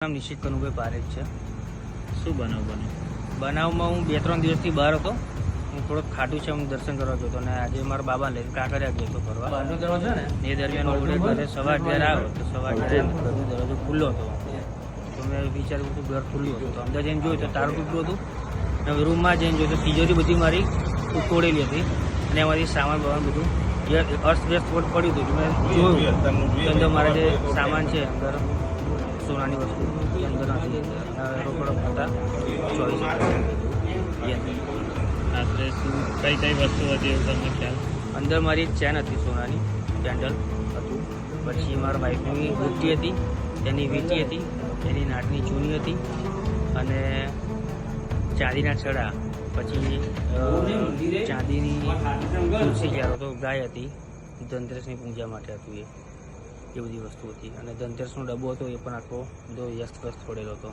નામ નિશ્ચિત કનુભાઈ પારેખ છે। શું બનાવમાં હું 2-3 દિવસથી બહાર હતો। હું થોડોક ખાટું છે, હું દર્શન કરવા ગયો હતો અને આજે મારા બાબા લઈને કાંકરિયા ગયો હતો ફરવા। બહારનો દરવાજો છે ને એ દરમિયાન ઓળે ઘરે સવાર જ્યારે આવ્યો તો સવાર જ્યારે ઘરનો દરવાજો ખુલ્લો હતો તો મેં વિચાર્યું કે ઘર ખુલ્લું હતું તો અંદર જઈને જોયું તો તારું તૂટલું હતું અને રૂમમાં જઈને જોયું તો તિજોરી બધી મારી તોડેલી હતી અને એમાંથી સામાન બહાર બધું અસ્તવ્યસ્ત પડ્યું હતું। મેં જોયું અંદર મારા જે સામાન છે અંદર સોનાની વસ્તુ અંદર નથી, રોકડો હતા 24,000 આશરે શું કઈ વસ્તુ હતી એવું તમને ખ્યાલ? અંદર મારી એક ચેન હતી સોનાની, કેન્ડલ હતું, પછી મારા વાઈફની બુટ્ટી હતી, તેની વીંટી હતી, તેની નાટની ચૂની હતી અને ચાંદીના છડા, પછી ચાંદીની તુલસી ક્યારો તો ગાય હતી, ધનતેરસની પૂજા માટે હતું એ બધી વસ્તુ હતી અને ધનતેરસનો ડબ્બો હતો એ પણ આખો બધો વ્યસ્ત પડેલો હતો।